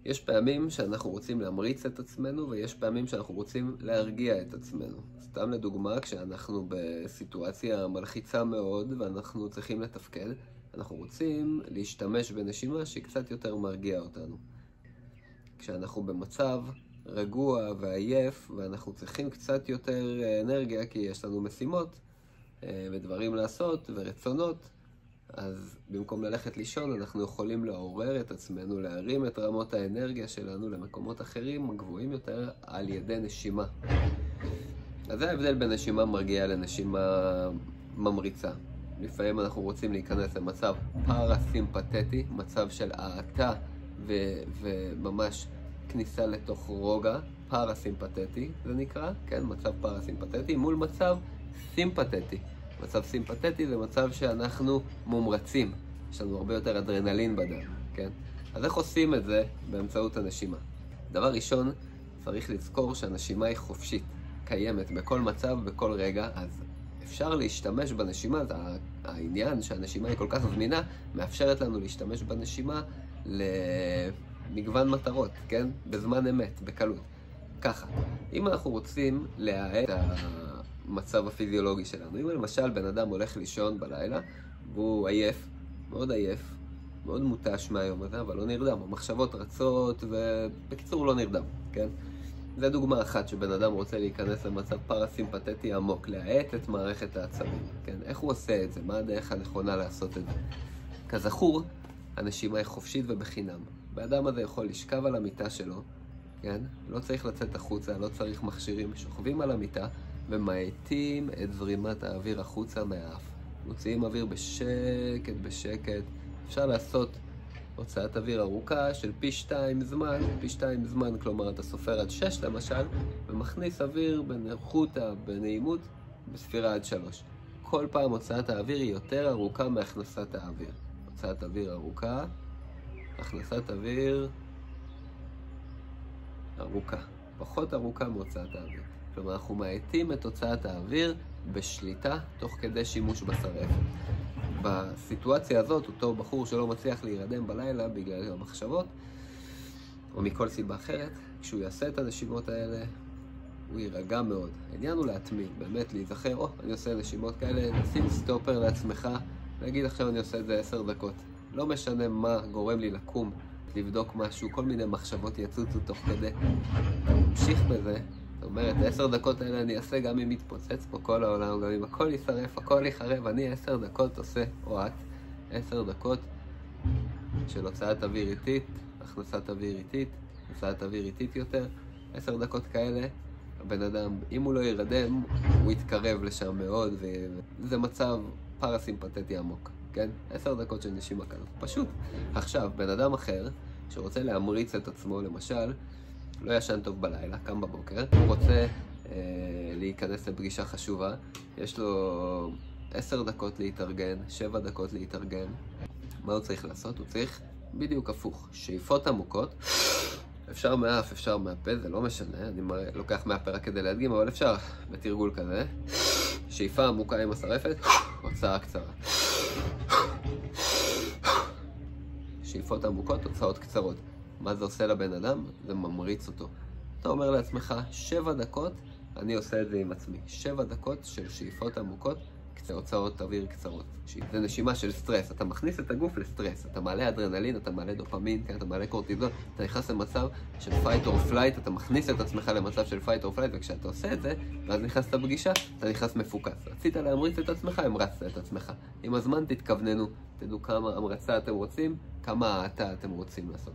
יש פעמים שאנחנו רוצים להמריץ את עצמנו, ויש פעמים שאנחנו רוצים להרגיע את עצמנו. סתם לדוגמה, כשאנחנו בסיטואציה מלחיצה מאוד ואנחנו צריכים לתפקד, אנחנו רוצים להשתמש בנשימה שהיא קצת יותר מרגיעה אותנו. כשאנחנו במצב רגוע ועייף ואנחנו צריכים קצת יותר אנרגיה כי יש לנו משימות ודברים לעשות ורצונות, אז במקום ללכת לישון אנחנו יכולים לעורר את עצמנו, להרים את רמות האנרגיה שלנו למקומות אחרים גבוהים יותר על ידי נשימה. אז זה ההבדל בין נשימה מרגיעה לנשימה ממריצה. לפעמים אנחנו רוצים להיכנס למצב פרסימפתטי, מצב של האטה וממש כניסה לתוך רוגע, פרסימפתטי זה נקרא, כן, מצב פרסימפתטי מול מצב סימפתטי. מצב סימפתטי זה מצב שאנחנו מומרצים, יש לנו הרבה יותר אדרנלין בדם, כן? אז איך עושים את זה? באמצעות הנשימה. דבר ראשון, צריך לזכור שהנשימה היא חופשית, קיימת בכל מצב, בכל רגע, אז אפשר להשתמש בנשימה, זה העניין שהנשימה היא כל כך זמינה, מאפשרת לנו להשתמש בנשימה למגוון מטרות, כן? בזמן אמת, בקלות. ככה, אם אנחנו רוצים להאט את המצב הפיזיולוגי שלנו, אם למשל בן אדם הולך לישון בלילה, והוא עייף, מאוד מותש מהיום הזה, אבל לא נרדם, המחשבות רצות ובקיצור לא נרדם, כן? זה דוגמה אחת שבן אדם רוצה להיכנס למצב פרסימפתטי עמוק, להאט את מערכת העצבים, כן? איך הוא עושה את זה? מה הדרך הנכונה לעשות את זה? כזכור, הנשימה היא חופשית ובחינם. באדם הזה יכול לשכב על המיטה שלו, כן? לא צריך לצאת החוצה, לא צריך מכשירים, שוכבים על המיטה ומאטים את זרימת האוויר החוצה מהאף. מוציאים אוויר בשקט. אפשר לעשות הוצאת אוויר ארוכה של פי 2 זמן, כלומר אתה סופר עד 6 למשל, ומכניס אוויר בנחיתה, בנעימות, בספירה עד 3. כל פעם הוצאת האוויר היא יותר ארוכה מהכנסת האוויר. הוצאת אוויר ארוכה, הכנסת אוויר ארוכה, פחות ארוכה מהוצאת האוויר. כלומר אנחנו מאטים את הוצאת האוויר בשליטה תוך כדי שימוש בשרפת. בסיטואציה הזאת, אותו בחור שלא מצליח להירדם בלילה בגלל המחשבות, או מכל סיבה אחרת, כשהוא יעשה את הנשימות האלה, הוא יירגע מאוד. העניין הוא להתמיד, באמת להיזכר, אני עושה נשימות כאלה, לשים סטופר לעצמך, להגיד עכשיו אני עושה את זה 10 דקות. לא משנה מה גורם לי לקום, לבדוק משהו, כל מיני מחשבות יצוצו תוך כדי. תמשיך בזה. זאת אומרת, 10 דקות האלה אני אעשה גם אם יתפוצץ פה כל העולם, גם אם הכל יישרף, הכל ייחרב, אני 10 דקות עושה, או את, 10 דקות של הוצאת אוויר איטית, הכנסת אוויר איטית, הוצאת אוויר איטית יותר, 10 דקות כאלה, הבן אדם, אם הוא לא יירדם, הוא יתקרב לשם מאוד, וזה מצב פרסימפתטי עמוק, כן? 10 דקות של נשימה כזאת, פשוט. עכשיו, בן אדם אחר, שרוצה להמריץ את עצמו, למשל, לא ישן טוב בלילה, קם בבוקר, הוא רוצה להיכנס לפגישה חשובה, יש לו 10 דקות להתארגן, 7 דקות להתארגן. מה הוא צריך לעשות? הוא צריך בדיוק הפוך, שאיפות עמוקות, אפשר מהאף, אפשר מהפה, זה לא משנה, אני לוקח מהפה רק כדי להדגים, אבל אפשר בתרגול כזה, שאיפה עמוקה עם השרפת, הוצאה קצרה. שאיפות עמוקות, הוצאות קצרות. מה זה עושה לבן אדם? זה ממריץ אותו. אתה אומר לעצמך, 7 דקות, אני עושה את זה עם עצמי. 7 דקות של שאיפות עמוקות, הוצאות אוויר קצרות. זה נשימה של סטרס. אתה מכניס את הגוף לסטרס. אתה מעלה אדרנלין, אתה מעלה דופמין, אתה מעלה קורטיזון, אתה נכנס למצב של fight or flight, אתה מכניס את עצמך למצב של fight or flight, וכשאתה עושה את זה, ואז נכנס לפגישה, אתה נכנס מפוקס. רצית להמריץ את עצמך, המרצת את עצמך. עם הזמן תתכווננו, תדעו כמה המרצה אתם רוצים, כמה האטה אתם רוצים לעשות.